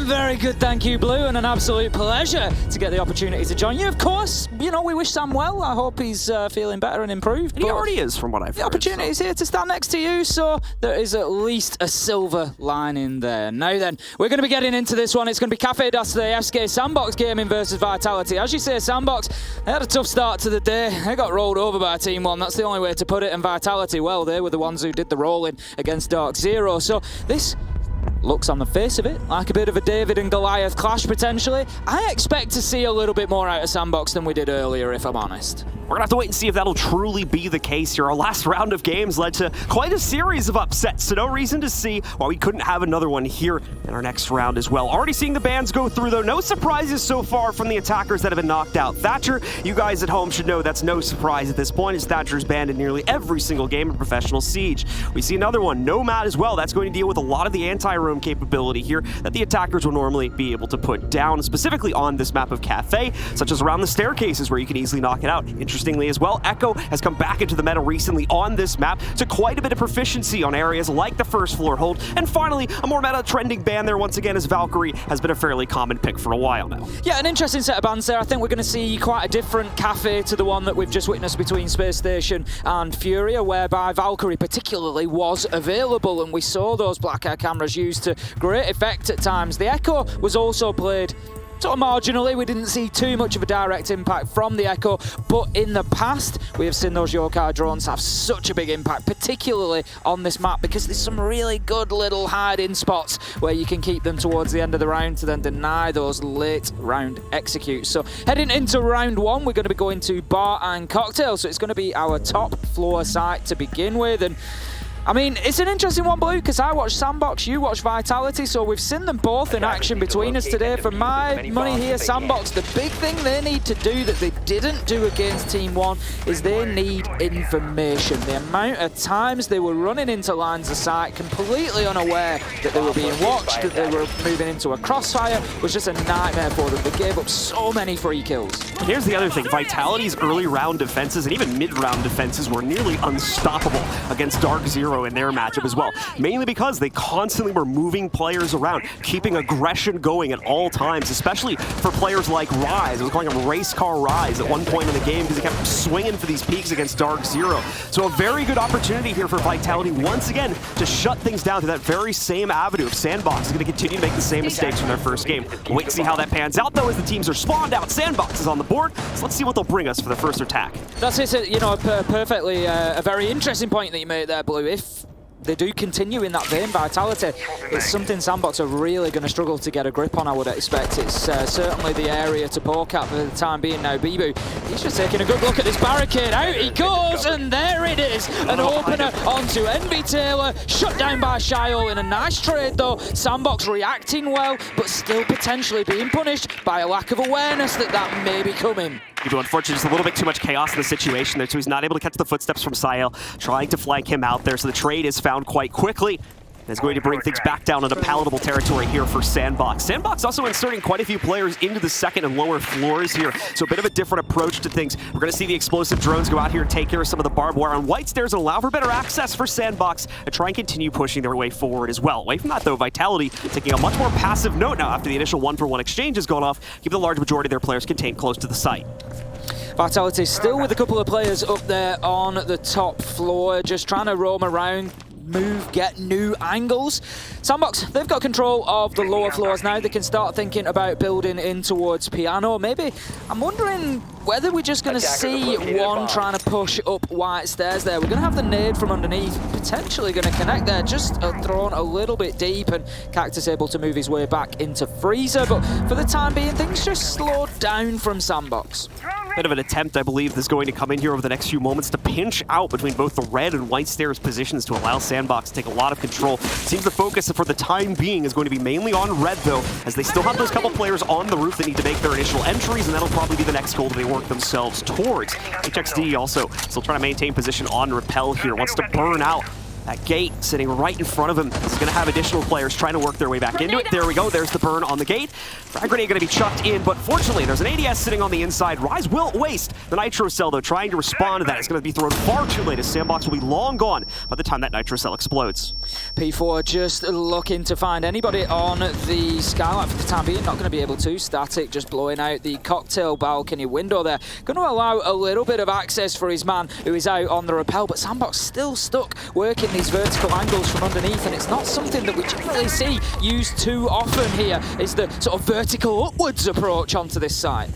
Very good, thank you, Blue, and an absolute pleasure to get the opportunity to join you. Of course, you know, we wish Sam well. I hope he's feeling better and improved. He already is, from what I've heard. The opportunity is here to stand next to you, so there is at least a silver lining there. Now then, we're going to be getting into this one. It's going to be Cafe Das today, FSK Sandbox Gaming versus Vitality. As you say, Sandbox, they had a tough start to the day. They got rolled over by Team 1. That's the only way to put it. And Vitality, well, they were the ones who did the rolling against Dark Zero. So this looks on the face of it like a bit of a David and Goliath clash potentially. I expect to see a little bit more out of Sandbox than we did earlier, if I'm honest. We're going to have to wait and see if that'll truly be the case here. Our last round of games led to quite a series of upsets, so no reason to see why we couldn't have another one here in our next round as well. Already seeing the bans go through, though. No surprises so far from the attackers that have been knocked out. Thatcher, you guys at home should know that's no surprise at this point, as Thatcher's banned in nearly every single game of Professional Siege. We see another one, Nomad as well. That's going to deal with a lot of the anti-roam capability here that the attackers will normally be able to put down, specifically on this map of Cafe, such as around the staircases where you can easily knock it out. Interestingly as well, Echo has come back into the meta recently on this map to quite a bit of proficiency on areas like the first floor hold. And finally, a more meta trending ban there once again, as Valkyrie has been a fairly common pick for a while now. Yeah, an interesting set of bans there. I think we're going to see quite a different Cafe to the one that we've just witnessed between Space Station and Furia, whereby Valkyrie particularly was available, and we saw those black air cameras used to great effect at times. The Echo was also played sort of marginally. We didn't see too much of a direct impact from the Echo, but in the past we have seen those Yokai drones have such a big impact, particularly on this map, because there's some really good little hide-in spots where you can keep them towards the end of the round to then deny those late round executes. So heading into round one, we're going to be going to Bar and Cocktail, so it's going to be our top floor site to begin with. And I mean, it's an interesting one, Blue, because I watched Sandbox, you watch Vitality, so we've seen them both in action between us today. For my money here, Sandbox, the big thing they need to do that they didn't do against Team 1 is they need information. The amount of times they were running into lines of sight completely unaware that they were being watched, that they were moving into a crossfire, was just a nightmare for them. They gave up so many free kills. Here's the other thing, Vitality's early round defenses and even mid-round defenses were nearly unstoppable against Dark Zero in their matchup as well, mainly because they constantly were moving players around, keeping aggression going at all times, especially for players like Rise. I was calling him Race Car Rise at one point in the game because he kept swinging for these peaks against Dark Zero. So a very good opportunity here for Vitality once again to shut things down to that very same avenue of Sandbox is going to continue to make the same mistakes from their first game. We'll wait to see how that pans out, though, as the teams are spawned out. Sandbox is on the board, so let's see what they'll bring us for the first attack. That's it, you know, perfectly a very interesting point that you made there, Blue. If they do continue in that vein, Vitality, it's something Sandbox are really going to struggle to get a grip on, I would expect. It's certainly the area to poke at for the time being now. Bibu, he's just taking a good look at this barricade. Out he goes, and there it is. An opener onto NB Taylor, shut down by Shiol in a nice trade though. Sandbox reacting well, but still potentially being punished by a lack of awareness that may be coming. Unfortunately, just a little bit too much chaos in the situation there, so he's not able to catch the footsteps from Sael, trying to flank him out there, so the trade is found quite quickly. Is going to bring things back down into palatable territory here for Sandbox. Sandbox also inserting quite a few players into the second and lower floors here, so a bit of a different approach to things. We're going to see the explosive drones go out here and take care of some of the barbed wire on white stairs and allow for better access for Sandbox and try and continue pushing their way forward as well. Away from that, though, Vitality taking a much more passive note now after the initial one-for-one exchange has gone off, keeping the large majority of their players contained close to the site. Vitality still with a couple of players up there on the top floor, just trying to roam around, move, get new angles. Sandbox, they've got control of the lower floors now. They can start thinking about building in towards Piano. Maybe, I'm wondering whether we're just going to see one trying to push up white stairs there. We're going to have the nade from underneath, potentially going to connect there, just thrown a little bit deep, and Cactus able to move his way back into Freezer. But for the time being, things just slowed down from Sandbox. Bit of an attempt, I believe, that's going to come in here over the next few moments to pinch out between both the red and white stairs positions to allow Sandbox to take a lot of control. Seems the focus for the time being is going to be mainly on red, though, as they still have those couple players on the roof that need to make their initial entries, and that'll probably be the next goal that they work themselves towards. HXD also still trying to maintain position on Repel here, wants to burn out That gate sitting right in front of him. He's going to have additional players trying to work their way back into it. There we go. There's the burn on the gate. Frag grenade going to be chucked in, but fortunately, there's an ADS sitting on the inside. Rise will waste the Nitro Cell, though, trying to respond to that. It's going to be thrown far too late, as Sandbox will be long gone by the time that Nitro Cell explodes. P4 just looking to find anybody on the skylight for the time being. Not going to be able to. Static just blowing out the cocktail balcony window there. Going to allow a little bit of access for his man who is out on the rappel, but Sandbox still stuck working these vertical angles from underneath, and it's not something that we generally see used too often here, is the sort of vertical upwards approach onto this side.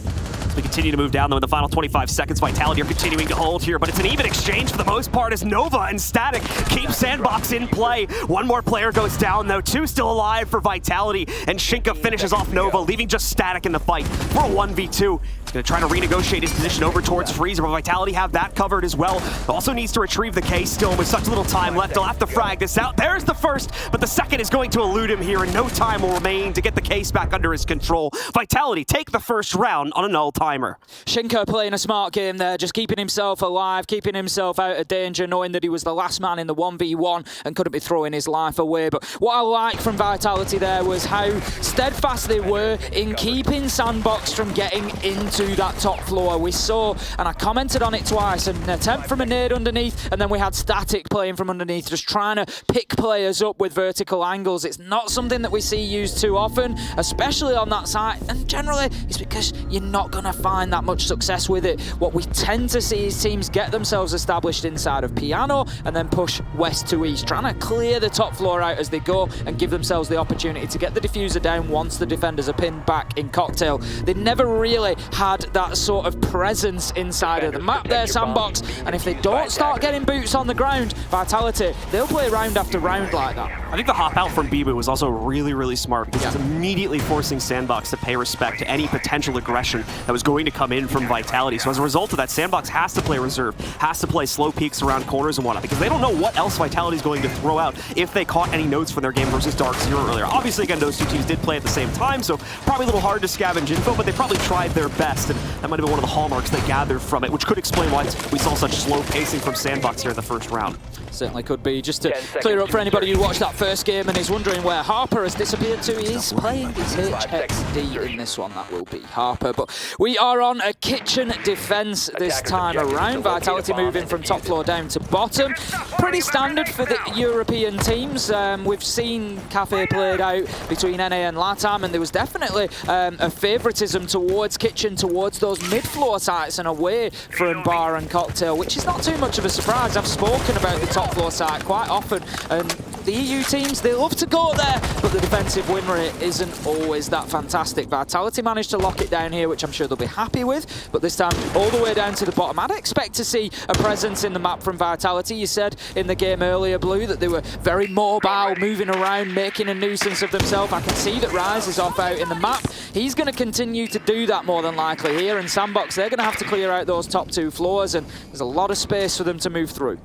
We continue to move down, though, in the final 25 seconds. Vitality are continuing to hold here, but it's an even exchange for the most part as Nova and Static keep Sandbox in play. One more player goes down, though. Two still alive for Vitality, and Shinka finishes off Nova, leaving just Static in the fight for a 1v2. He's going to try to renegotiate his position over towards Freezer, but Vitality have that covered as well. Also needs to retrieve the K still with such little time left. They'll have to frag this out. There's the first, but the second is going to elude him here, and no time will remain to get the case back under his control. Vitality take the first round on a null timer. Shinka playing a smart game there, just keeping himself alive, keeping himself out of danger, knowing that he was the last man in the 1v1 and couldn't be throwing his life away. But what I like from Vitality there was how steadfast they were in keeping Sandbox from getting into that top floor. We saw, and I commented on it twice, an attempt from a nade underneath, and then we had Static playing from underneath, just trying to pick players up with vertical angles. It's not something that we see used too often, especially on that side, and generally it's because you're not going to find that much success with it. What we tend to see is teams get themselves established inside of Piano and then push west to east, trying to clear the top floor out as they go and give themselves the opportunity to get the diffuser down once the defenders are pinned back in Cocktail. They never really had that sort of presence inside of the map there, Sandbox, and if they don't start getting boots on the ground, Vitality, they'll play round after round like that. I think the hop out from Bibu was also really, really smart, because it's immediately forcing Sandbox to pay respect to any potential aggression that was going to come in from Vitality. So as a result of that, Sandbox has to play reserve, has to play slow peeks around corners and whatnot, because they don't know what else Vitality is going to throw out if they caught any notes from their game versus Dark Zero earlier. Obviously, again, those two teams did play at the same time, so probably a little hard to scavenge info, but they probably tried their best, and that might have been one of the hallmarks they gathered from it, which could explain why we saw such slow pacing from Sandbox here in the first round. Certainly could be. Just to clear up for anybody who watched that first game and is wondering where Harper has disappeared to, he's playing his HXD in this one. That will be Harper. But we are on a kitchen defense this time around. Vitality moving from top floor down to bottom. Pretty standard for the European teams. We've seen Cafe played out between NA and LATAM, and there was definitely a favoritism towards kitchen, towards those mid-floor sites and away from bar and cocktail, which is not too much of a surprise. I've spoken about the top floor site quite often, and the EU teams, they love to go there, but the defensive win rate isn't always that fantastic. Vitality managed to lock it down here, which I'm sure they'll be happy with, but this time all the way down to the bottom. I'd expect to see a presence in the map from Vitality. You said in the game earlier, Blue, that they were very mobile, moving around, making a nuisance of themselves. I can see that Rise is off out in the map. He's going to continue to do that more than likely here, and Sandbox, they're going to have to clear out those top two floors, and there's a lot of space for them to move through.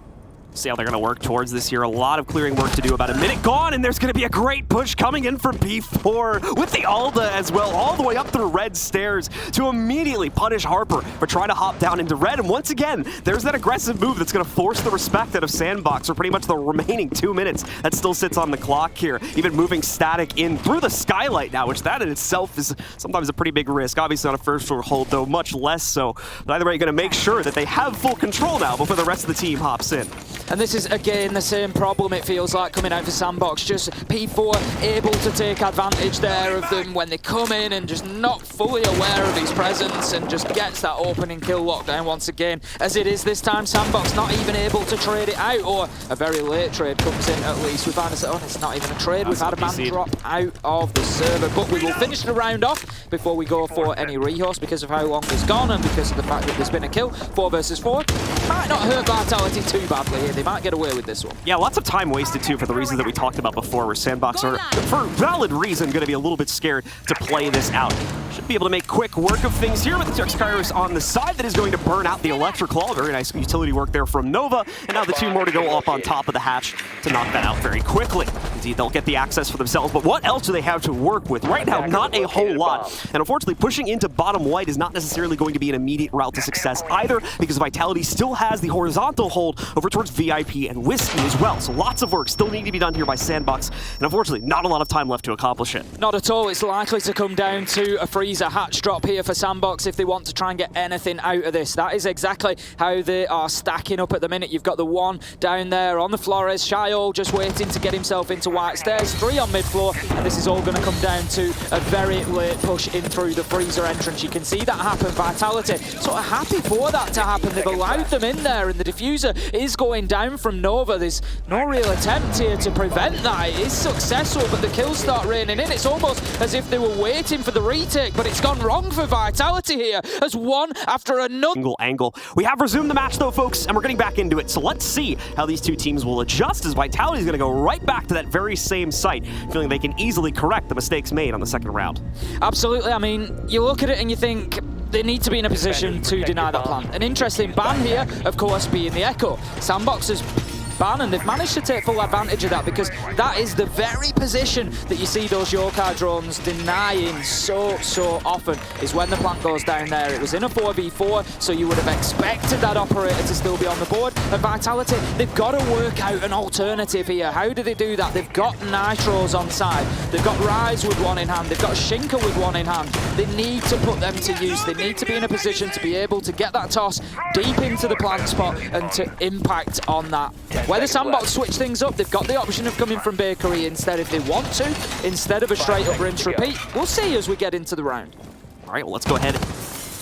See how they're going to work towards this here. A lot of clearing work to do. About a minute gone, and there's going to be a great push coming in for B4 with the Alda as well, all the way up through red stairs to immediately punish Harper for trying to hop down into red. And once again, there's that aggressive move that's going to force the respect out of Sandbox for pretty much the remaining 2 minutes that still sits on the clock here. Even moving Static in through the skylight now, which that in itself is sometimes a pretty big risk. Obviously on a first floor hold, though, much less so. But either way, going to make sure that they have full control now before the rest of the team hops in. And this is, again, the same problem, it feels like, coming out for Sandbox. Just P4 able to take advantage there of them when they come in and just not fully aware of his presence and just gets that opening kill lockdown once again. As it is this time, Sandbox not even able to trade it out, or a very late trade comes in at least. We find ourselves, oh, it's not even a trade. We've had a man drop out of the server, but we will finish the round off before we go for any rehost because of how long it's gone and because of the fact that there's been a kill. 4 versus 4. Might not hurt Vitality too badly here. They might get away with this one. Yeah, lots of time wasted too for the reasons that we talked about before, where Sandbox are, for valid reason, going to be a little bit scared to play this out. Should be able to make quick work of things here with the Kairos on the side that is going to burn out the Electric Claw. Very nice utility work there from Nova, and now the two more to go up on top of the hatch to knock that out very quickly. indeed. They'll get the access for themselves, but what else do they have to work with? Right now, not a whole lot. And unfortunately, pushing into bottom white is not necessarily going to be an immediate route to success either, because Vitality still has the horizontal hold over towards VIP and Whiskey as well. So lots of work still needing to be done here by Sandbox, and unfortunately, not a lot of time left to accomplish it. Not at all. It's likely to come down to a freezer hatch drop here for Sandbox if they want to try and get anything out of this. That is exactly how they are stacking up at the minute. You've got the one down there on the Flores. Shiol just waiting to get himself into white stairs. 3 on mid-floor, and this is all going to come down to a very late push in through the freezer entrance. You can see that happen. Vitality sort of happy for that to happen. They've allowed them in there, and the diffuser is going down from Nova. There's no real attempt here to prevent that. It is successful, but the kills start raining in. It's almost as if they were waiting for the retake, but it's gone wrong for Vitality here as one after another. Single angle. We have resumed the match though, folks, and we're getting back into it. So let's see how these two teams will adjust, as Vitality is going to go right back to that very same site, feeling they can easily correct the mistakes made on the second round. Absolutely. I mean, you look at it and you think they need to be in a position to deny that plan. An interesting ban here, of course, being the Echo. Sandbox has ban, and they've managed to take full advantage of that, because that is the very position that you see those Yokai drones denying so often, is when the plant goes down there. It was in a 4v4, so you would have expected that operator to still be on the board. And Vitality, they've got to work out an alternative here. How do they do that? They've got Nitros on side. They've got Rise with one in hand. They've got Shinka with one in hand. They need to put them to use. They need to be in a position to be able to get that toss deep into the plant spot and to impact on that. Whether Sandbox switch things up, they've got the option of coming from Bakery instead if they want to, instead of a straight up rinse repeat. We'll see as we get into the round. All right, well, let's go ahead and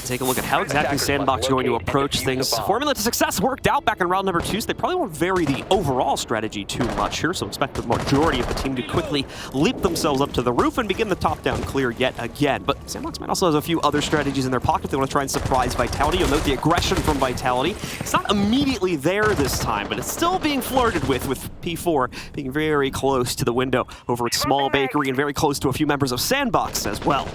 take a look at how exactly Sandbox are going to approach things. Formula to success worked out back in round number 2, so they probably won't vary the overall strategy too much here, so expect the majority of the team to quickly leap themselves up to the roof and begin the top-down clear yet again. But Sandbox might also have a few other strategies in their pocket. They want to try and surprise Vitality. You'll note the aggression from Vitality. It's not immediately there this time, but it's still being flirted with P4 being very close to the window over at Small Bakery and very close to a few members of Sandbox as well.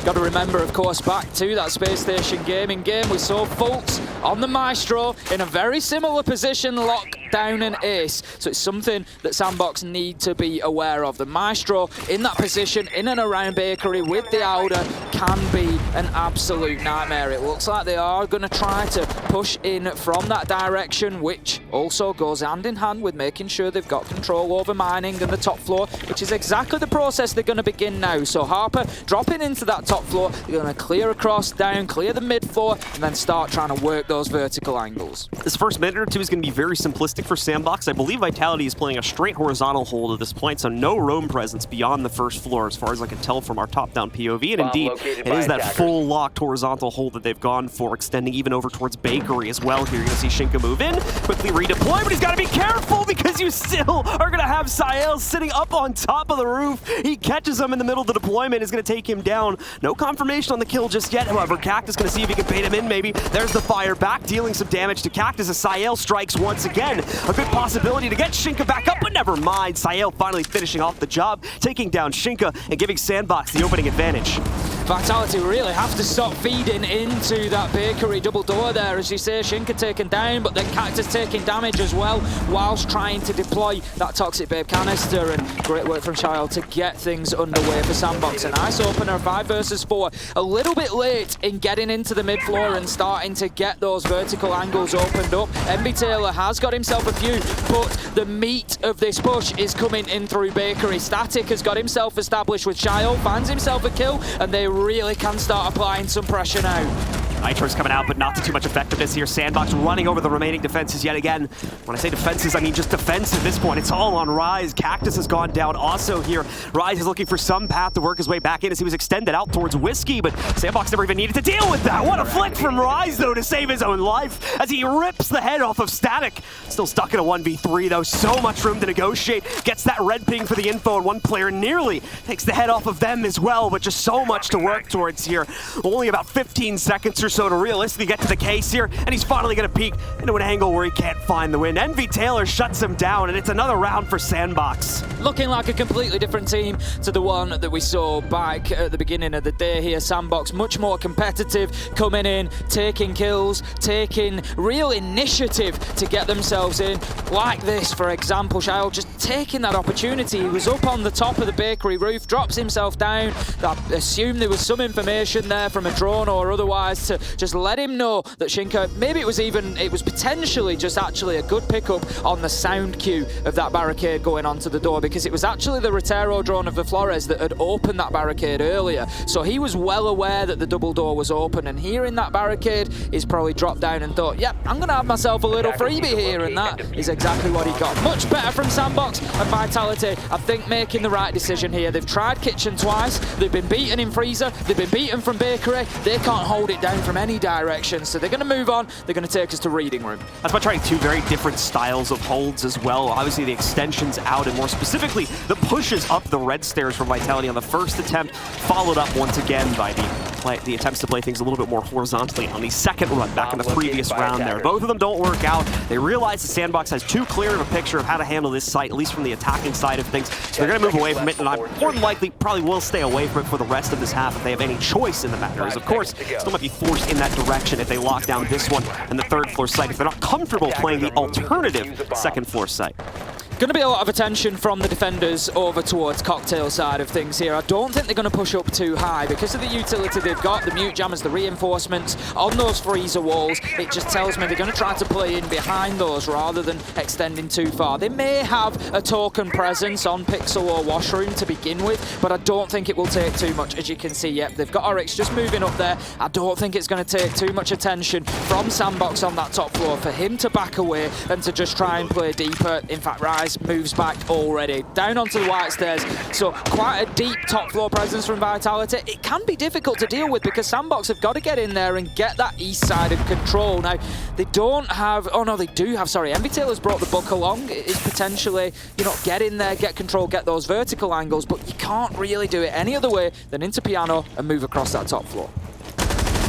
Got to remember, of course, back to that Space Station gaming game, we saw Fultz on the Maestro in a very similar position, lock down an ace. So it's something that Sandbox need to be aware of. The Maestro in that position, in and around Bakery with the Alder, can be an absolute nightmare. It looks like they are going to try to push in from that direction, which also goes hand in hand with making sure they've got control over mining and the top floor, which is exactly the process they're going to begin now. So Harper dropping into that top floor, they're going to clear across, down, clear the mid floor, and then start trying to work those vertical angles. This first minute or two is going to be very simplistic for Sandbox. I believe Vitality is playing a straight horizontal hold at this point, so no roam presence beyond the first floor as far as I can tell from our top-down POV. And indeed, it is that full locked horizontal hold that they've gone for, extending even over towards Bakery as well here. You're going to see Shinka move in, quickly redeploy, but he's got to be careful because you still are going to have Sael sitting up on top of the roof. He catches him in the middle of the deployment, is going to take him down. No confirmation on the kill just yet, however. Cactus going to see if he can bait him in, maybe. There's the fire back, dealing some damage to Cactus as Sael strikes once again. A good possibility to get Shinka back up, but never mind. Sael finally finishing off the job, taking down Shinka and giving Sandbox the opening advantage. Vitality really have to stop feeding into that Bakery double door there. As you say, Shinka taken down, but then Cactus taking damage as well, whilst trying to deploy that Toxic Babe canister. And great work from Child to get things underway for Sandbox. A nice opener, 5 versus 4. A little bit late in getting into the mid floor and starting to get those vertical angles opened up. MB Taylor has got himself a few, but the meat of this push is coming in through Bakery. Static has got himself established with Child, finds himself a kill, and they really can start applying some pressure now. Nitro's coming out, but not to too much effectiveness here. Sandbox running over the remaining defenses yet again. When I say defenses, I mean just defense at this point. It's all on Rise. Cactus has gone down also here. Rise is looking for some path to work his way back in as he was extended out towards Whiskey, but Sandbox never even needed to deal with that. What a flick from Rise, though, to save his own life as he rips the head off of Static. Still stuck in a 1v3, though. So much room to negotiate. Gets that red ping for the info, and one player nearly takes the head off of them as well, but just so much to work towards here. Only about 15 seconds or so to realistically get to the case here, and he's finally going to peek into an angle where he can't find the win. Envy Taylor shuts him down, and it's another round for Sandbox. Looking like a completely different team to the one that we saw back at the beginning of the day here. Sandbox much more competitive, coming in, taking kills, taking real initiative to get themselves in. Like this, for example, Shail just taking that opportunity. He was up on the top of the bakery roof, drops himself down. I assume there was some information there from a drone or otherwise to just let him know that Shinka, maybe it was potentially just actually a good pickup on the sound cue of that barricade going onto the door, because it was actually the Rotero drone of the Flores that had opened that barricade earlier. So he was well aware that the double door was open, and hearing that barricade, he's probably dropped down and thought, yep, I'm going to have myself a little freebie here, and that is exactly what he got. Much better from Sandbox and Vitality, I think, making the right decision here. They've tried Kitchen twice, they've been beaten in Freezer, they've been beaten from Bakery, they can't hold it down from any direction, so they're going to move on, they're going to take us to Reading Room. That's by trying two very different styles of holds as well. Obviously the extensions out, and more specifically the pushes up the red stairs from Vitality on the first attempt, followed up once again by the attempts to play things a little bit more horizontally on the second run back in the previous round there. Both of them don't work out. They realize the Sandbox has too clear of a picture of how to handle this site, at least from the attacking side of things. So they're going to move away from it, and I'm more than likely probably will stay away from it for the rest of this half if they have any choice in the matter. As of course, still might be forced in that direction if they lock down this one and the third floor site, if they're not comfortable playing the alternative second floor site. Going to be a lot of attention from the defenders over towards Cocktail side of things here. I don't think they're going to push up too high because of the utility they've got, the mute jammers, the reinforcements on those freezer walls. It just tells me they're going to try to play in behind those rather than extending too far. They may have a token presence on Pixel or Washroom to begin with, but I don't think it will take too much. As you can see, yep, they've got Oryx just moving up there. I don't think it's going to take too much attention from Sandbox on that top floor for him to back away and to just try and play deeper. In fact, Rise moves back already, down onto the white stairs. So quite a deep top floor presence from Vitality. It can be difficult to deal with because Sandbox have got to get in there and get that east side of control. Now, they don't have, oh no, they do have, sorry, Envy Taylor's brought the book along. It is potentially, get in there, get control, get those vertical angles, but you can't really do it any other way than into piano and move across that top floor.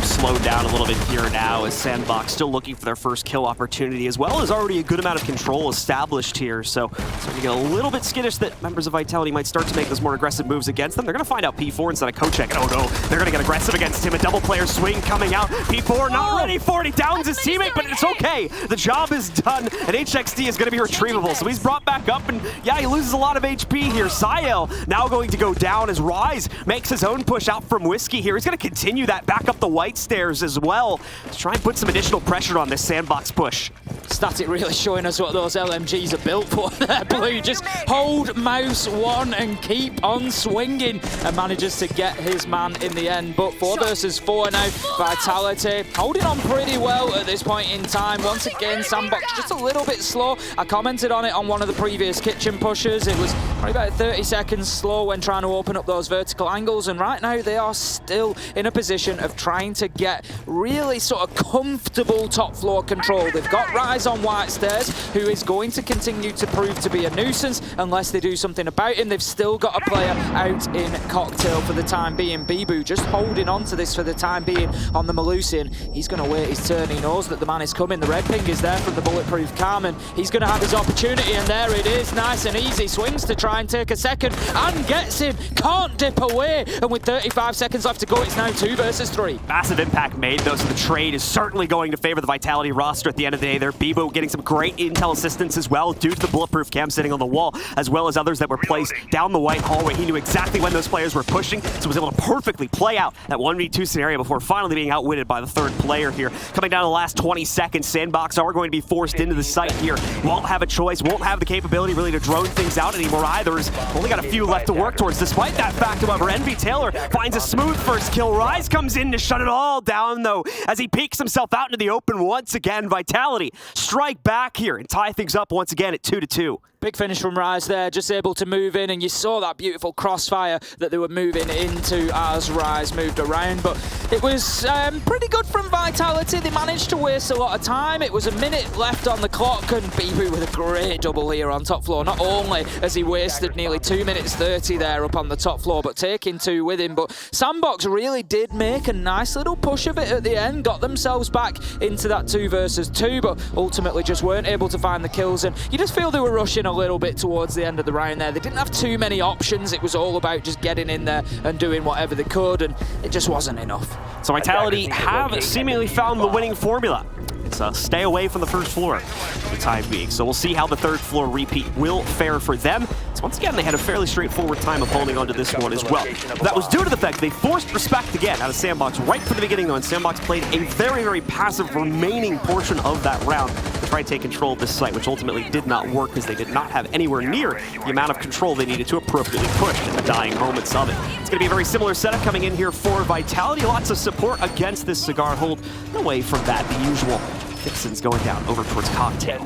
Slowed down a little bit here now as Sandbox still looking for their first kill opportunity, as well as already a good amount of control established here. So you get a little bit skittish that members of Vitality might start to make those more aggressive moves against them. They're going to find out P4 instead of Kochek. Oh no, they're going to get aggressive against him. A double player swing coming out. P4 not ready for it. He downs his teammate, but it's okay. The job is done, and HXD is going to be retrievable. So he's brought back up, and yeah, he loses a lot of HP here. Sael now going to go down as Rise makes his own push out from Whiskey here. He's going to continue that back up the white stairs as well to try and put some additional pressure on this Sandbox push. Static really showing us what those LMGs are built for there, Blue. Just hold mouse one and keep on swinging, and manages to get his man in the end. But 4 versus 4 now. Vitality holding on pretty well at this point in time. Once again, Sandbox just a little bit slow. I commented on it on one of the previous kitchen pushes. It was probably about 30 seconds slow when trying to open up those vertical angles, and right now they are still in a position of trying to get really sort of comfortable top floor control. They've got Rise on white stairs, who is going to continue to prove to be a nuisance unless they do something about him. They've still got a player out in Cocktail for the time being. Bibu just holding on to this for the time being on the Malusian. He's going to wait his turn. He knows that the man is coming. The red ping is there from the bulletproof Carmen. He's going to have his opportunity, and there it is. Nice and easy. Swings to try and take a second and gets him. Can't dip away. And with 35 seconds left to go, it's now 2 versus 3. Massive impact made, though, so the trade is certainly going to favor the Vitality roster at the end of the day there. Bibo getting some great intel assistance as well due to the bulletproof cam sitting on the wall, as well as others that were placed down the white hallway. He knew exactly when those players were pushing, so was able to perfectly play out that 1v2 scenario before finally being outwitted by the third player here. Coming down to the last 20 seconds, Sandbox are going to be forced into the site here. Won't have a choice, won't have the capability really to drone things out anymore either. Only got a few left to work towards. Despite that fact, however, Envy Taylor finds a smooth first kill. Rise comes in to shut it all down, though, as he peeks himself out into the open once again. Vitality strike back here and tie things up once again at 2-2. Big finish from Rise there, just able to move in, and you saw that beautiful crossfire that they were moving into as Rise moved around. But it was pretty good from Vitality. They managed to waste a lot of time. It was a minute left on the clock, and Bibu with a great double here on top floor. Not only has he wasted nearly 2 minutes 30 there up on the top floor, but taking 2 with him. But Sandbox really did make a nice little push of it at the end, got themselves back into that 2 versus 2, but ultimately just weren't able to find the kills. And you just feel they were rushing a little bit towards the end of the round there. They didn't have too many options. It was all about just getting in there and doing whatever they could, and it just wasn't enough. So Vitality have seemingly found the winning formula. It's a stay away from the first floor for the time being. So we'll see how the third floor repeat will fare for them. So once again, they had a fairly straightforward time of holding onto this one as well. That was due to the fact they forced respect again out of Sandbox right from the beginning, though, and Sandbox played a very, very passive remaining portion of that round to try to take control of this site, which ultimately did not work because they did not have anywhere near the amount of control they needed to appropriately push in the dying moments of it. It's going to be a very similar setup coming in here for Vitality. Lots of support against this Cigar hold. Away from that, the usual Vixen's going down over towards Cocktail.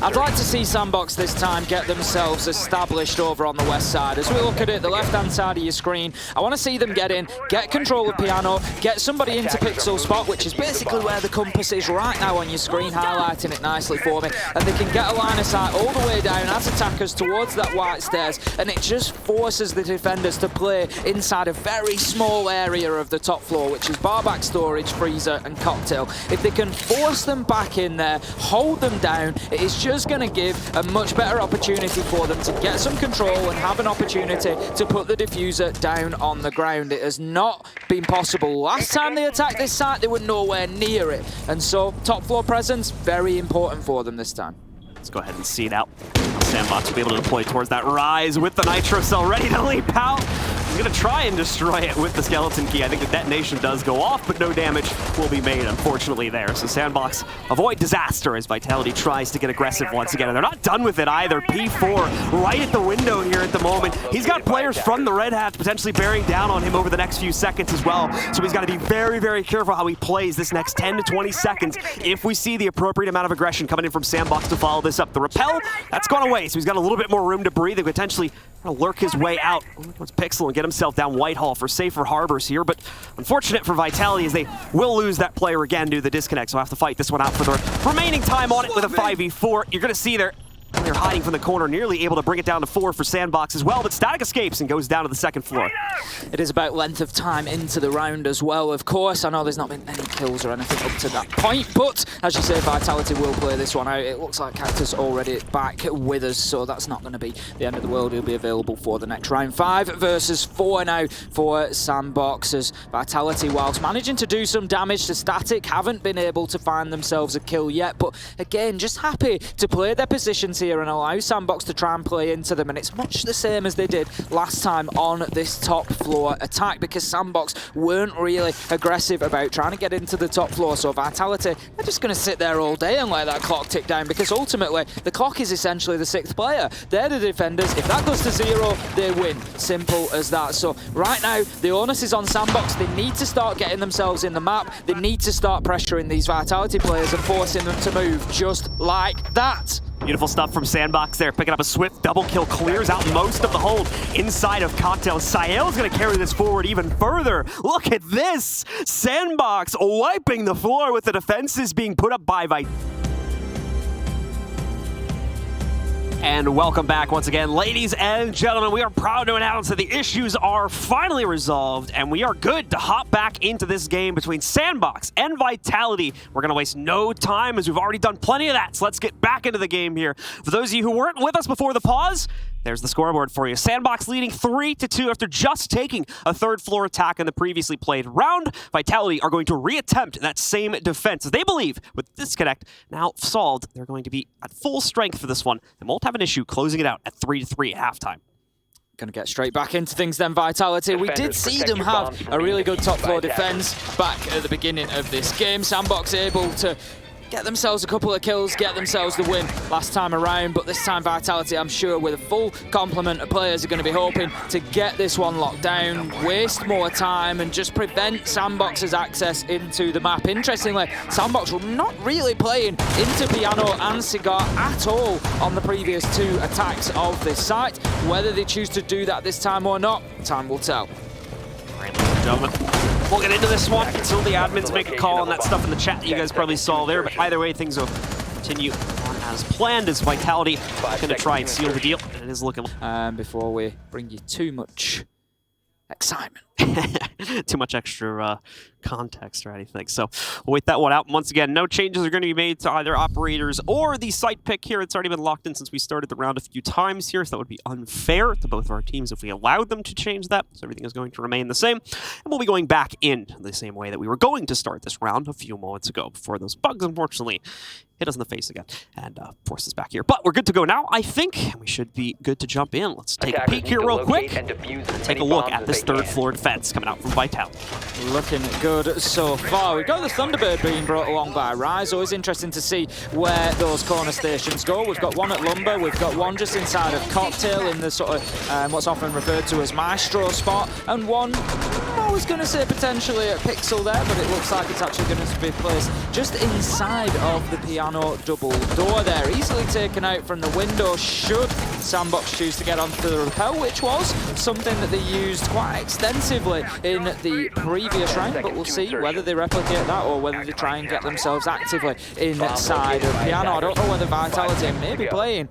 I'd like to see Sandbox this time get themselves established over on the west side. As we look at it, the left-hand side of your screen, I want to see them get in, get control of Piano, get somebody into Pixel Spot, which is basically where the compass is right now on your screen, highlighting it nicely for me. And they can get a line of sight all the way down as attackers towards that white stairs, and it just forces the defenders to play inside a very small area of the top floor, which is barback storage, freezer, and cocktail. If they can force them back in there, hold them down, it is just going to give a much better opportunity for them to get some control and have an opportunity to put the diffuser down on the ground. It has not been possible. Last time they attacked this site, they were nowhere near it. And so, top floor presence, very important for them this time. Let's go ahead and see it out. Sandbox will be able to deploy towards that Rise with the Nitro Cell ready to leap out. He's going to try and destroy it with the Skeleton Key. I think the detonation does go off, but no damage will be made, unfortunately, there. So Sandbox avoid disaster as Vitality tries to get aggressive once again. And they're not done with it either. P4 right at the window here at the moment. He's got players from the Red Hats potentially bearing down on him over the next few seconds as well. So he's got to be very, very careful how he plays this next 10 to 20 seconds if we see the appropriate amount of aggression coming in from Sandbox to follow this up. The Repel, that's gone away, so he's got a little bit more room to breathe and potentially lurk his way out towards Pixel and get himself down Whitehall for safer harbors here. But unfortunate for Vitality as they will lose that player again due to the disconnect, so I have to fight this one out for the remaining time on it with a 5v4. You're going to see there they're hiding from the corner, nearly able to bring it down to 4 for Sandbox as well, but Static escapes and goes down to the second floor. It is about length of time into the round as well, of course. I know there's not been any kills or anything up to that point, but as you say, Vitality will play this one out. It looks like Cactus already back with us, so that's not going to be the end of the world. He'll be available for the next round. 5 versus 4 now for Sandbox as Vitality, whilst managing to do some damage to Static, haven't been able to find themselves a kill yet, but again, just happy to play their positions here and allow Sandbox to try and play into them, and it's much the same as they did last time on this top floor attack, because Sandbox weren't really aggressive about trying to get into the top floor. So Vitality, they're just going to sit there all day and let that clock tick down, because ultimately the clock is essentially the 6th player. They're the defenders. If that goes to 0, they win. Simple as that. So right now the onus is on Sandbox. They need to start getting themselves in the map. They need to start pressuring these Vitality players and forcing them to move just like that. Beautiful stuff from Sandbox there, picking up a swift double kill, clears out most of the hold inside of Cocktail. Sael's going to carry this forward even further. Look at this! Sandbox wiping the floor with the defenses being put up by VIT. And welcome back once again, ladies and gentlemen. We are proud to announce that the issues are finally resolved, and we are good to hop back into this game between Sandbox and Vitality. We're going to waste no time as we've already done plenty of that, so let's get back into the game here. For those of you who weren't with us before the pause, there's the scoreboard for you. Sandbox leading 3-2 after just taking a 3rd floor attack in the previously played round. Vitality are going to reattempt that same defense as they believe with disconnect now solved, they're going to be at full strength for this one and won't have an issue closing it out at 3-3 at halftime. Going to get straight back into things then, Vitality. We did see them have a really good top floor defense back at the beginning of this game. Sandbox able to get themselves a couple of kills, get themselves the win last time around, but this time Vitality, I'm sure, with a full complement of players, are going to be hoping to get this one locked down, waste more time, and just prevent Sandbox's access into the map. Interestingly, Sandbox were not really playing into Piano and Cigar at all on the previous 2 attacks of this site. Whether they choose to do that this time or not, time will tell. Ladies and gentlemen, we'll get into this one until the admins make a call on that stuff in the chat that you guys probably saw there, but either way, things will continue on as planned as Vitality going to try and seal the deal, and it is looking... Before we bring you too much excitement. Too much extra context or anything. So we'll wait that one out. Once again, no changes are going to be made to either operators or the site pick here. It's already been locked in since we started the round a few times here, so that would be unfair to both of our teams if we allowed them to change that. So everything is going to remain the same. And we'll be going back in the same way that we were going to start this round a few moments ago before those bugs, unfortunately, hit us in the face again and force us back here. But we're good to go now, I think, and we should be good to jump in. Let's take a peek here real quick and take a look at this third floor defense coming out from Vitality. Looking good so far. We've got the Thunderbird being brought along by Rise. Always interesting to see where those corner stations go. We've got one at Lumber, we've got one just inside of Cocktail in the sort of what's often referred to as Maestro spot, and one, I was going to say potentially at Pixel there, but it looks like it's actually going to be placed just inside of the Piano double door there. Easily taken out from the window should Sandbox choose to get onto the rappel, which was something that they used quite extensively in the previous round, but we'll see whether they replicate that or whether they try and get themselves actively inside of Piano. I don't know whether Vitality may be playing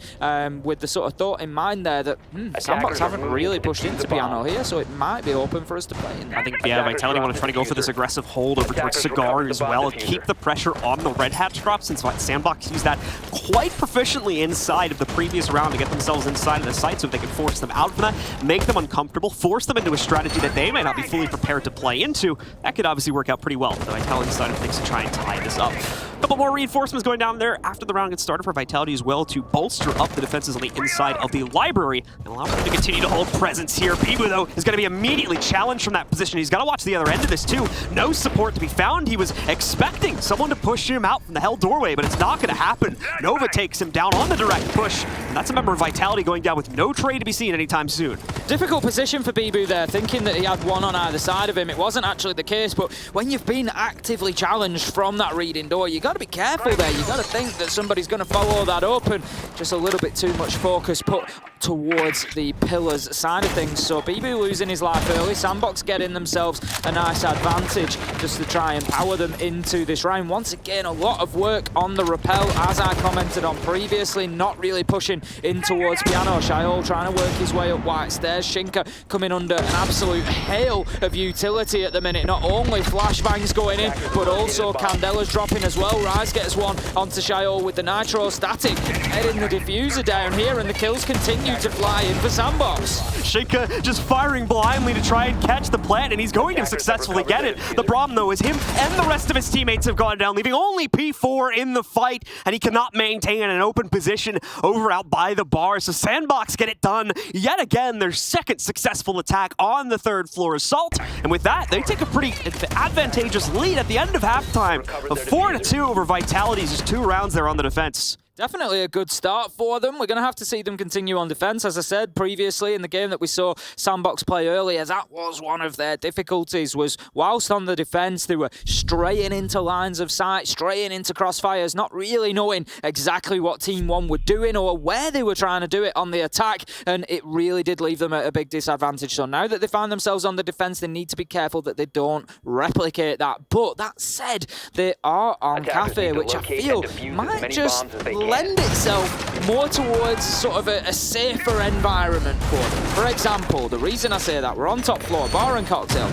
with the sort of thought in mind there that Sandbox haven't really pushed into Piano here, so it might be open for us to play in there. I think, yeah, Vitality want to try to go for this aggressive hold over towards Cigar as well, and keep the pressure on the Red Hatch drop, since Sandbox used that quite proficiently inside of the previous round to get themselves inside of the site, so if they can force them out from that, make them uncomfortable, force them into a strategy that they may not be fully prepared to play into, that could obviously work out pretty well for the Vitality side of things to try and tie this up. A couple more reinforcements going down there after the round gets started for Vitality as well to bolster up the defenses on the inside of the library and allow them to continue to hold presence here. Bibu, though, is going to be immediately challenged from that position. He's got to watch the other end of this, too. No support to be found. He was expecting someone to push him out from the hell doorway, but it's not going to happen. Nova takes him down on the direct push, and that's a member of Vitality going down with no trade to be seen anytime soon. Difficult position for Bibu there, thinking that he had one on either side of him. It wasn't actually the case, but when you've been actively challenged from that reading door, you got to be careful there. You got to think that somebody's going to follow that up, and just a little bit too much focus put towards the pillars side of things. So Bibu losing his life early, Sandbox getting themselves a nice advantage just to try and power them into this round. Once again, a lot of work on the rappel, as I commented on previously, not really pushing in towards Piano. Shaiol trying to work his way up White Stairs. Shinka coming under an absolute hail of utility at the minute. Not only flashbangs going in, but also Candela's dropping as well. Rise gets one onto Shaiol with the Nitro Static, getting the diffuser down here, and the kills continue to fly in for Sandbox. Shinka just firing blindly to try and catch the plant, and he's going to successfully get it. The problem, though, is him and the rest of his teammates have gone down, leaving only P4 in the fight, and he cannot maintain an open position over out by the bar. So Sandbox get it done yet again, their second successful attack on the third floor assault, and with that, they take a pretty advantageous lead at the end of halftime of 4-2 over Vitality's just 2 rounds there on the defense. Definitely a good start for them. We're going to have to see them continue on defense. As I said previously in the game that we saw Sandbox play earlier, that was one of their difficulties, was whilst on the defense, they were straying into lines of sight, straying into crossfires, not really knowing exactly what Team 1 were doing or where they were trying to do it on the attack, and it really did leave them at a big disadvantage. So now that they find themselves on the defense, they need to be careful that they don't replicate that. But that said, they are on Cafe, which I feel might just lend itself more towards sort of a safer environment for them. For example, the reason I say that, we're on top floor, bar and cocktail.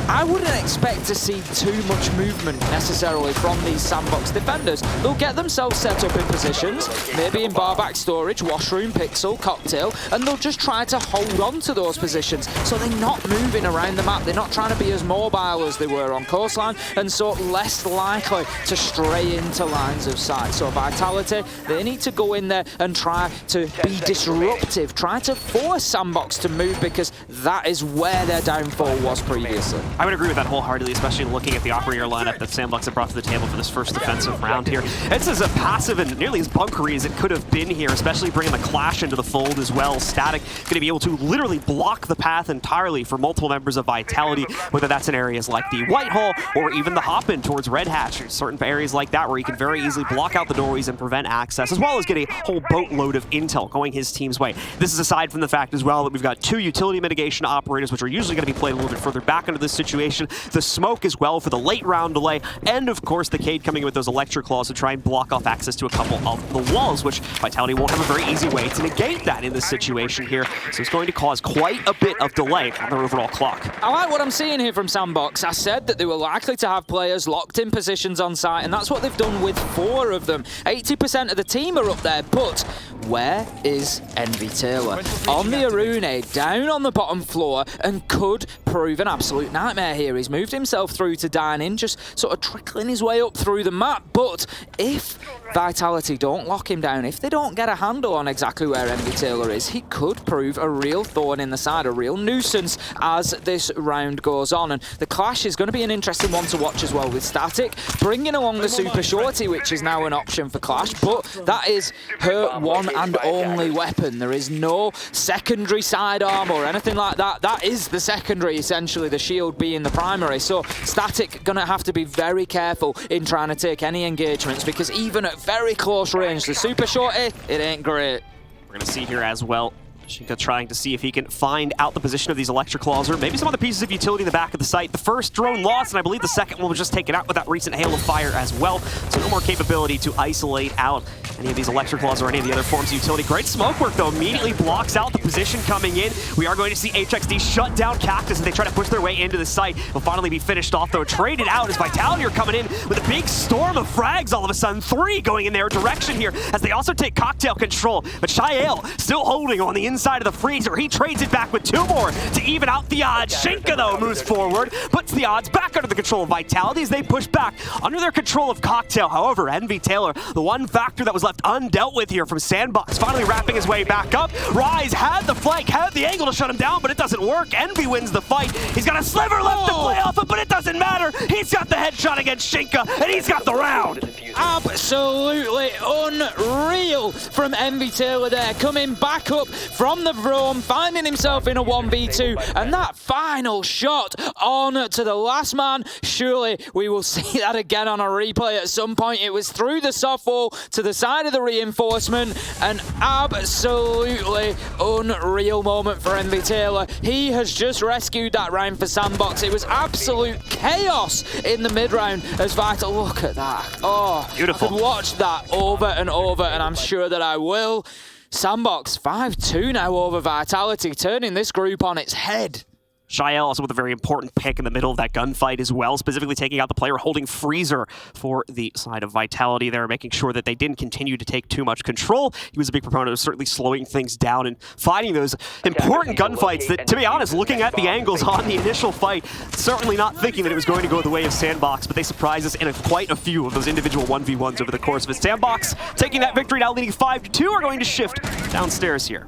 I wouldn't expect to see too much movement necessarily from these Sandbox defenders. They'll get themselves set up in positions, maybe in barback storage, washroom, pixel, cocktail, and they'll just try to hold on to those positions so they're not moving around the map. They're not trying to be as mobile as they were on coastline, and so less likely to stray into lines of sight. So Vitality, they need to go in there and try to be disruptive, try to force Sandbox to move, because that is where their downfall was previously. I would agree with that wholeheartedly, especially looking at the operator lineup that Sandbox have brought to the table for this first defensive round here. It's as a passive and nearly as bunkery as it could have been here, especially bringing the Clash into the fold as well. Static going to be able to literally block the path entirely for multiple members of Vitality, whether that's in areas like the Whitehall or even the hop-in towards Red Hatch, or certain areas like that where he can very easily block out the doorways and prevent access, as well as get a whole boatload of intel going his team's way. This is aside from the fact as well that we've got 2 utility mitigation operators, which are usually going to be played a little bit further back into this situation, the smoke as well for the late round delay, and of course the Cade coming in with those electric claws to try and block off access to a couple of the walls, which Vitality won't have a very easy way to negate that in this situation here. So it's going to cause quite a bit of delay on their overall clock. I like what I'm seeing here from Sandbox. I said that they were likely to have players locked in positions on site, and that's what they've done with 4 of them. 80% of the team are up there, but where is Envy Taylor? On the Arune, down on the bottom floor, and could prove an absolute nightmare here. He's moved himself through to dine in, just sort of trickling his way up through the map, but if Vitality don't lock him down, if they don't get a handle on exactly where Envy Taylor is, he could prove a real thorn in the side, a real nuisance as this round goes on. And the Clash is going to be an interesting one to watch as well, with Static bringing along the Super Shorty, which is now an option for Clash, but that is her one and only weapon. There is no secondary sidearm or anything like that. That is the secondary, essentially, the shield being the primary. So Static going to have to be very careful in trying to take any engagements, because even at very close range, the Super Shorty, it ain't great. We're going to see here as well, Shinka trying to see if he can find out the position of these electric claws, or maybe some other pieces of utility in the back of the site. The first drone lost, and I believe the second one was just taken out with that recent hail of fire as well. So no more capability to isolate out any of these electric claws or any of the other forms of utility. Great smoke work, though, immediately blocks out the position coming in. We are going to see HXD shut down Cactus as they try to push their way into the site. Will finally be finished off, though. Traded out as Vitality are coming in with a big storm of frags all of a sudden. 3 going in their direction here as they also take cocktail control. But Shael still holding on the inside of the freezer. He trades it back with 2 more to even out the odds. Shinka, though, moves forward, puts the odds back under the control of Vitality as they push back under their control of Cocktail. However, Envy Taylor, the one factor that was left undealt with here from Sandbox, finally wrapping his way back up. Rise had the flank, had the angle to shut him down, but it doesn't work. Envy wins the fight. He's got a sliver left to play off of, but it doesn't matter. He's got the headshot against Shinka, and he's got the round. Absolutely unreal from Envy Taylor there, coming back up from the roam, finding himself in a 1v2, and that final shot on to the last man. Surely we will see that again on a replay at some point. It was through the soft wall to the side of the reinforcement. An absolutely unreal moment for Envy Taylor. He has just rescued that round for Sandbox. It was absolute chaos in the mid-round as Vital, look at that. Oh, beautiful. I could watch that over and over, and I'm sure that I will. Sandbox 5-2 now over Vitality, turning this group on its head. Shael also with a very important pick in the middle of that gunfight as well, specifically taking out the player holding Freezer for the side of Vitality there, making sure that they didn't continue to take too much control. He was a big proponent of certainly slowing things down and fighting those important gunfights that, to be honest, looking at the angles on the initial fight, certainly not thinking that it was going to go the way of Sandbox, but they surprised us in quite a few of those individual 1v1s over the course of it. Sandbox taking that victory now, leading 5-2, are going to shift downstairs here.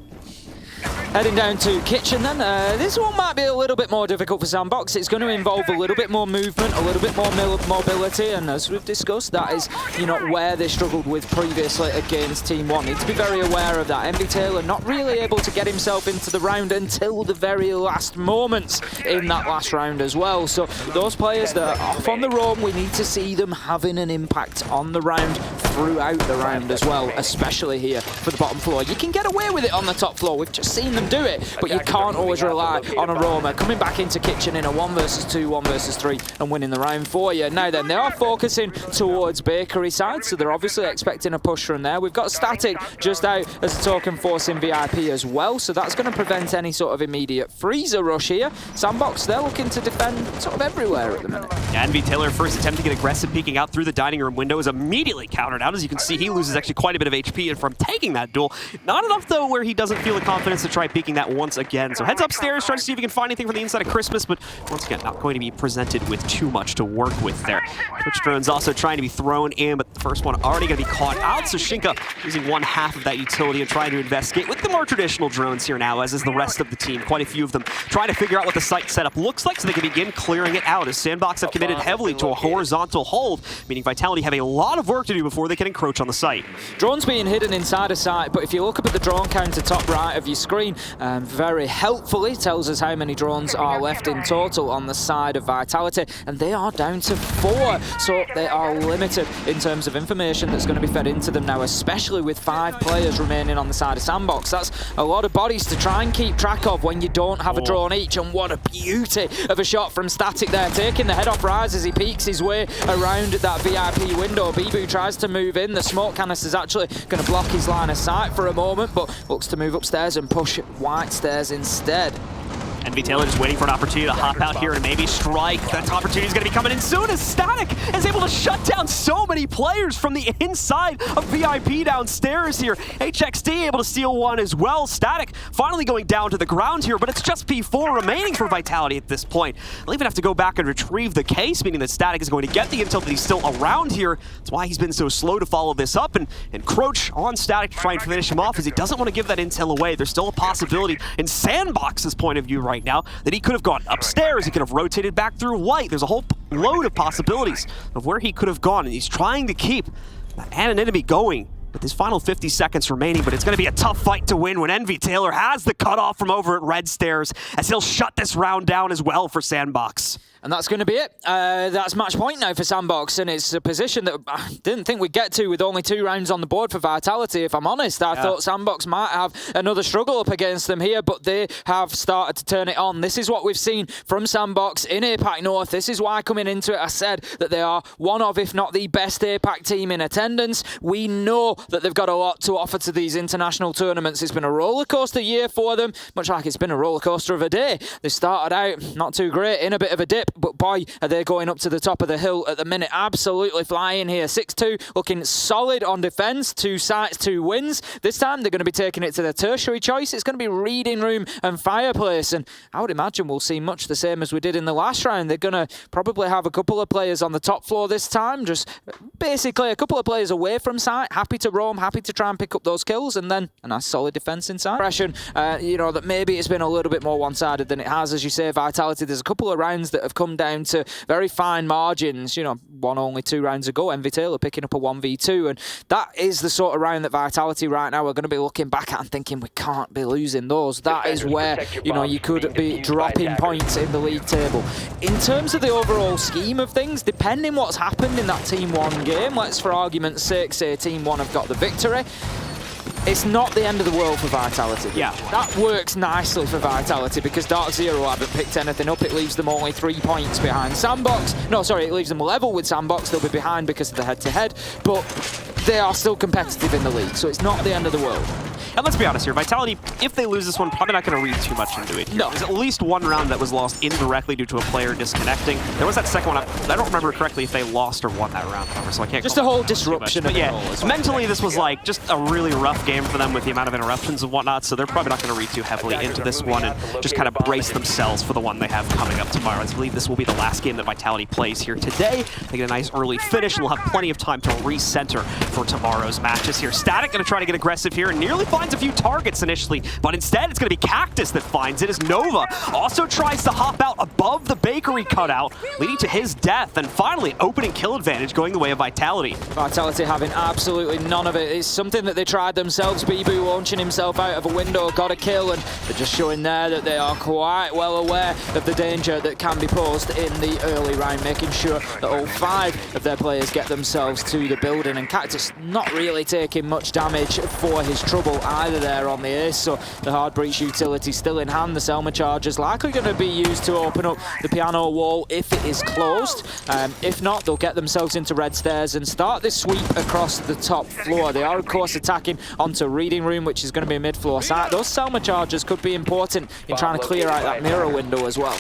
Heading down to Kitchen then. This one might be a little bit more difficult for Sandbox. It's going to involve a little bit more movement, a little bit more mobility, and as we've discussed, that is, you know, where they struggled with previously against Team 1. Need to be very aware of that. Envy Taylor not really able to get himself into the round until the very last moments in that last round as well. So those players that are off on the roam, we need to see them having an impact on the round throughout the round as well, especially here for the bottom floor. You can get away with it on the top floor. We've just seen them do it, but you can't always rely on a roamer coming back into Kitchen in a 1 versus 2, 1 versus 3 and winning the round for you. Now then, they are focusing towards Bakery side, so they're obviously expecting a push from there. We've got Static just out as a token force in VIP as well, so that's going to prevent any sort of immediate freezer rush here. Sandbox, they're looking to defend sort of everywhere at the minute. Yeah, Envy Taylor, first attempt to get aggressive, peeking out through the dining room window, is immediately countered out. As you can see, he loses actually quite a bit of HP from taking that duel. Not enough, though, where he doesn't feel the confidence to try peeking that once again. So heads upstairs, trying to see if he can find anything from the inside of Christmas, but once again, not going to be presented with too much to work with there. Twitch drone's also trying to be thrown in, but the first one already going to be caught out. So Shinka using one half of that utility and trying to investigate with the more traditional drones here now, as is the rest of the team. Quite a few of them trying to figure out what the site setup looks like so they can begin clearing it out, as Sandbox have committed heavily to a horizontal hold, meaning Vitality have a lot of work to do before they can encroach on the site. Drones being hidden inside a site, but if you look up at the drone counter top right of your screen, very helpfully tells us how many drones are left in total on the side of Vitality, and they are down to 4, so they are limited in terms of information that's going to be fed into them now, especially with 5 players remaining on the side of Sandbox. That's a lot of bodies to try and keep track of when you don't have a drone each, and what a beauty of a shot from Static there, taking the head off Rise as he peeks his way around that VIP window. Bibu tries to move in. The smoke canister's actually going to block his line of sight for a moment, but looks to move upstairs and push White stairs instead. And VIT just waiting for an opportunity to hop out here and maybe strike. That opportunity is going to be coming in soon as Static is able to shut down so many players from the inside of VIP downstairs here. HXD able to steal one as well. Static finally going down to the ground here, but it's just P4 remaining for Vitality at this point. They'll even have to go back and retrieve the case, meaning that Static is going to get the intel that he's still around here. That's why he's been so slow to follow this up and encroach on Static to try and finish him off, as he doesn't want to give that intel away. There's still a possibility in Sandbox's point of view right now that he could have gone upstairs, he could have rotated back through White. There's a whole load of possibilities of where he could have gone, and he's trying to keep that anonymity going with his final 50 seconds remaining, but it's going to be a tough fight to win when Envy Taylor has the cutoff from over at Red Stairs, as he'll shut this round down as well for Sandbox. And that's going to be it. That's match point now for Sandbox, and it's a position that I didn't think we'd get to with only 2 rounds on the board for Vitality, if I'm honest. I thought Sandbox might have another struggle up against them here, but they have started to turn it on. This is what we've seen from Sandbox in APAC North. This is why coming into it I said that they are one of, if not the best APAC team in attendance. We know that they've got a lot to offer to these international tournaments. It's been a rollercoaster year for them, much like it's been a rollercoaster of a day. They started out not too great, in a bit of a dip, but boy, are they going up to the top of the hill at the minute. Absolutely flying here. 6-2, looking solid on defense. 2 sites, 2 wins. This time they're going to be taking it to their tertiary choice. It's going to be Reading Room and Fireplace, and I would imagine we'll see much the same as we did in the last round. They're going to probably have a couple of players on the top floor this time, just basically a couple of players away from site, happy to roam, happy to try and pick up those kills, and then a nice solid defense inside. Impression, you know, that maybe it's been a little bit more one-sided than it has. As you say, Vitality, there's a couple of rounds that have come down to very fine margins. You know, won only 2 rounds ago, Envy Taylor picking up a 1v2, and that is the sort of round that Vitality right now are going to be looking back at and thinking, we can't be losing those. That is where, you know, you could be dropping points in the league table. In terms of the overall scheme of things, depending what's happened in that Team 1 game, let's for argument's sake say Team 1 have got the victory, it's not the end of the world for Vitality. Yeah. That works nicely for Vitality because Dark Zero haven't picked anything up. It leaves them only 3 points behind Sandbox. No, sorry, it leaves them level with Sandbox. They'll be behind because of the head-to-head, but they are still competitive in the league, so it's not the end of the world. And let's be honest here, Vitality, if they lose this one, probably not going to read too much into it. No. There's at least 1 round that was lost indirectly due to a player disconnecting. There was that second one, I don't remember correctly if they lost or won that round, so I can't. Just a whole disruption. But yeah, mentally this was like just a really rough game for them with the amount of interruptions and whatnot, so they're probably not going to read too heavily into this one and just kind of brace themselves for the one they have coming up tomorrow. I believe this will be the last game that Vitality plays here today. They get a nice early finish and we'll have plenty of time to recenter for tomorrow's matches here. Static going to try to get aggressive here and nearly finds a few targets initially, but instead it's going to be Cactus that finds it, as Nova also tries to hop out above the bakery cutout, leading to his death, and finally opening kill advantage going the way of Vitality. Vitality having absolutely none of it. It's something that they tried themselves. Bibu launching himself out of a window, got a kill, and they're just showing there that they are quite well aware of the danger that can be posed in the early round, making sure that all 5 of their players get themselves to the building, and Cactus not really taking much damage for his trouble either there on the ace, so the hard breach utility still in hand. The Selma charge is likely going to be used to open up the piano wall if it is closed. If not, they'll get themselves into Red Stairs and start this sweep across the top floor. They are of course attacking onto Reading Room, which is going to be a mid-floor site. Those Selma charges could be important in trying to clear out that mirror window as well.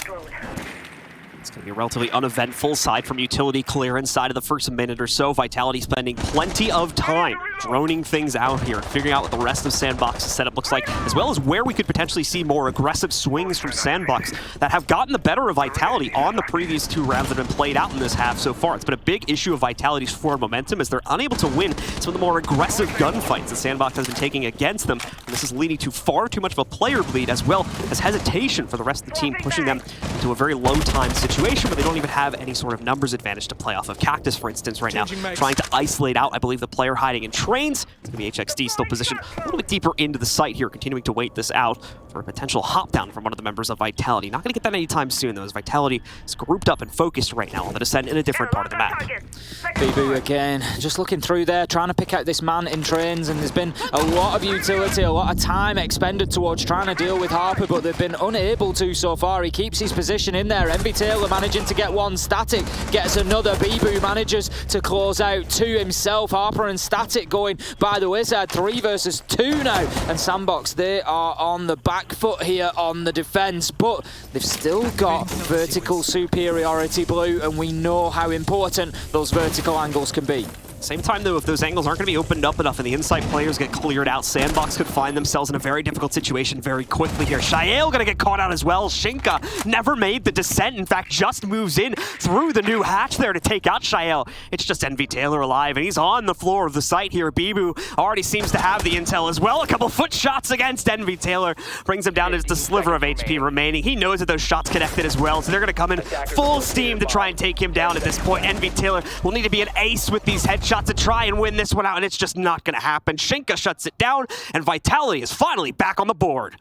It's going to be a relatively uneventful aside from utility clear inside of the first minute or so. Vitality spending plenty of time droning things out here, figuring out what the rest of Sandbox's setup looks like, as well as where we could potentially see more aggressive swings from Sandbox that have gotten the better of Vitality on the previous 2 rounds that have been played out in this half so far. It's been a big issue of Vitality's forward momentum as they're unable to win some of the more aggressive gunfights that Sandbox has been taking against them. And this is leading to far too much of a player bleed, as well as hesitation for the rest of the team, pushing them into a very low time situation where they don't even have any sort of numbers advantage to play off of. Cactus, for instance, right now, trying to isolate out, I believe, the player hiding in trains. It's going to be HXD still positioned a little bit deeper into the site here, continuing to wait this out for a potential hop down from one of the members of Vitality. Not going to get that anytime soon, though, as Vitality is grouped up and focused right now on the descent in a different part of the map. Bibu again, just looking through there, trying to pick out this man in trains, and there's been a lot of utility, a lot of time expended towards trying to deal with Harper, but they've been unable to so far. He keeps his position in there. Envy Taylor managing to get one. Static gets another. Bibu manages to close out 2 himself. Harper and Static going by the wayside. 3 versus 2 now. And Sandbox, they are on the back foot here on the defense, but they've still got vertical superiority, Blue, and we know how important those vertical angles can be. Same time, though, if those angles aren't going to be opened up enough and the inside players get cleared out, Sandbox could find themselves in a very difficult situation very quickly here. Shael going to get caught out as well. Shinka never made the descent. In fact, just moves in through the new hatch there to take out Shael. It's just Envy Taylor alive, and he's on the floor of the site here. Bibu already seems to have the intel as well. A couple foot shots against Envy Taylor brings him down to just a sliver of HP remaining. He knows that those shots connected as well, so they're going to come in full steam to try and take him down at this point. Envy Taylor will need to be an ace with these headshots to try and win this one out, and it's just not going to happen. Shinka shuts it down, and Vitality is finally back on the board.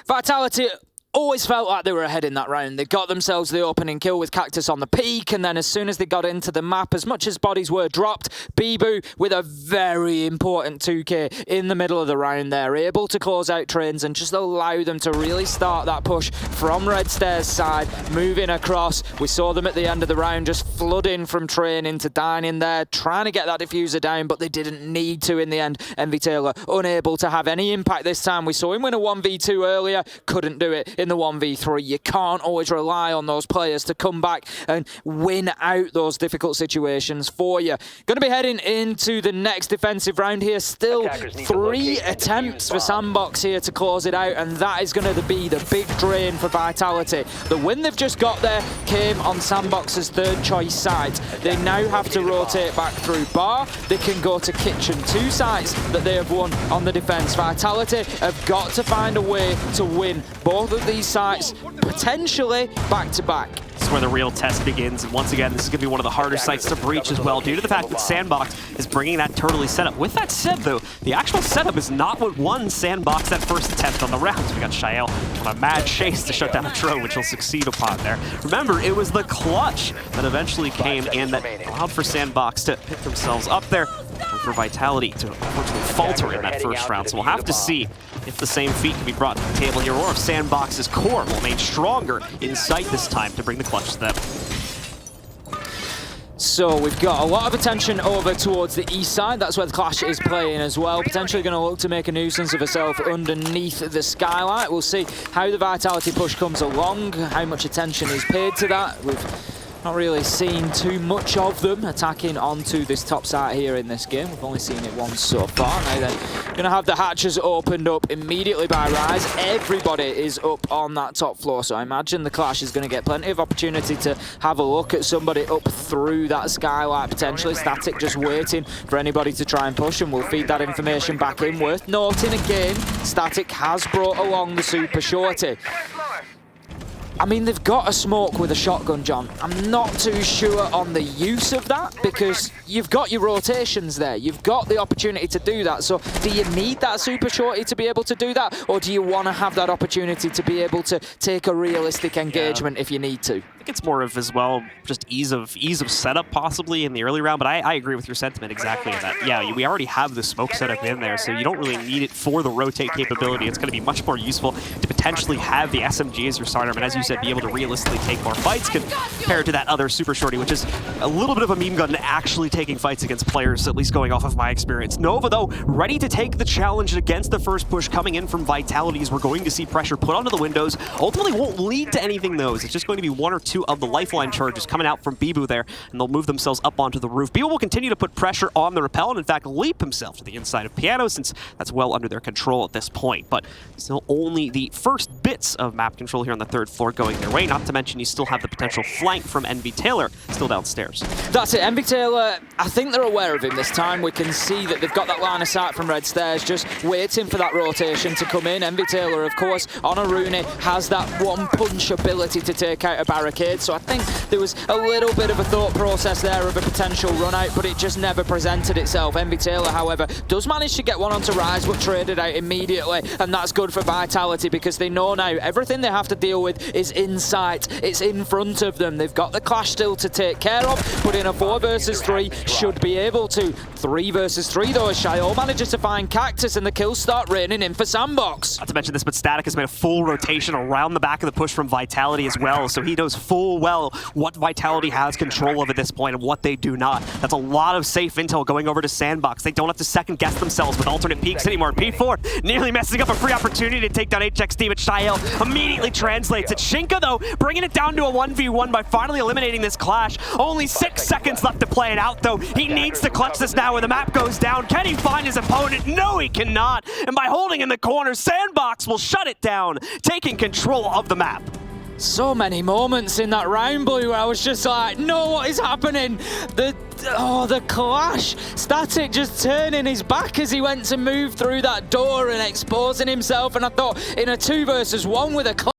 Vitality always felt like they were ahead in that round. They got themselves the opening kill with Cactus on the peak, and then as soon as they got into the map, as much as bodies were dropped, Bibu with a very important 2k in the middle of the round there, able to close out trains and just allow them to really start that push from Red Stairs side, moving across. We saw them at the end of the round just flooding from train into dining there, trying to get that diffuser down, but they didn't need to in the end. Envy Taylor unable to have any impact this time. We saw him win a 1v2 earlier, couldn't do it in the 1v3. You can't always rely on those players to come back and win out those difficult situations for you. Going to be heading into the next defensive round here. Still 3 attempts for Sandbox here to close it out, and that is going to be the big drain for Vitality. The win they've just got there came on Sandbox's 3rd choice site. They now have to rotate back through Bar. They can go to Kitchen, 2 sites that they have won on the defense. Vitality have got to find a way to win both of these sites, potentially back-to-back. This is where the real test begins, and once again, this is going to be one of the harder sites to breach as well, due to the fact that Sandbox is bringing that turtley setup. With that said, though, the actual setup is not what won Sandbox that first attempt on the round. We got Shael on a mad chase to shut down a drone, which he'll succeed upon there. Remember, it was the clutch that eventually came in that allowed for Sandbox to pick themselves up there, and for Vitality to unfortunately falter in that first round. So we'll have to see if the same feat can be brought to the table here, or if Sandbox's core will remain stronger in sight this time to bring the clutch to them. So we've got a lot of attention over towards the east side. That's where the Clash is playing as well. Potentially going to look to make a nuisance of herself underneath the skylight. We'll see how the Vitality push comes along, how much attention is paid to that. We've not really seen too much of them attacking onto this top site here in this game. We've only seen it once so far. Now then, going to have the hatches opened up immediately by Rise. Everybody is up on that top floor, so I imagine the Clash is going to get plenty of opportunity to have a look at somebody up through that skylight, potentially. Static just waiting for anybody to try and push, and we'll feed that information back in. Worth noting again, Static has brought along the Super Shorty. I mean, they've got a smoke with a shotgun, John. I'm not too sure on the use of that, because you've got your rotations there. You've got the opportunity to do that. So do you need that Super Shorty to be able to do that? Or do you want to have that opportunity to be able to take a realistic engagement if you need to? I think it's more of, as well, just ease of setup possibly in the early round, but I agree with your sentiment exactly in that. Yeah, we already have the smoke setup in there, so you don't really need it for the rotate capability. It's going to be much more useful to potentially have the SMG as your starter, and as you said, be able to realistically take more fights compared to that other Super Shorty, which is a little bit of a meme gun actually taking fights against players, at least going off of my experience. Nova, though, ready to take the challenge against the first push coming in from Vitalities. We're going to see pressure put onto the windows. Ultimately won't lead to anything, though. It's just going to be 1 or 2 2 of the lifeline charges coming out from Bibu there, and they'll move themselves up onto the roof. Bibu will continue to put pressure on the rappel and in fact leap himself to the inside of Piano, since that's well under their control at this point. But still only the first bits of map control here on the 3rd floor going their way, not to mention you still have the potential flank from Envy Taylor still downstairs. That's it, Envy Taylor, I think they're aware of him this time. We can see that they've got that line of sight from Red Stairs, just waiting for that rotation to come in. Envy Taylor, of course, on a Rooney, has that one-punch ability to take out a barricade, so I think there was a little bit of a thought process there of a potential run-out, but it just never presented itself. Envy Taylor, however, does manage to get one onto Rise, but traded out immediately, and that's good for Vitality because they know now everything they have to deal with is in sight. It's in front of them. They've got the clash still to take care of, but in a 4 versus 3 should be able to. 3 versus 3 though, as Shayo manages to find Cactus and the kills start raining in for Sandbox. Not to mention this, but Static has made a full rotation around the back of the push from Vitality as well, so he knows full well what Vitality has control of at this point and what they do not. That's a lot of safe intel going over to Sandbox. They don't have to second guess themselves with alternate peaks anymore. P4 nearly messing up a free opportunity to take down HXD, but Shayo immediately translates it. Shinka though, bringing it down to a 1v1 by finally eliminating this clash. Only 6 seconds left to play it out though. He needs to clutch this now when the map goes down. Can he find his opponent? No, he cannot. And by holding in the corner, Sandbox will shut it down, taking control of the map. So many moments in that round, Blue, where I was just like, no, what is happening? The clash. Static just turning his back as he went to move through that door and exposing himself. And I thought in a 2 versus 1 with a clash,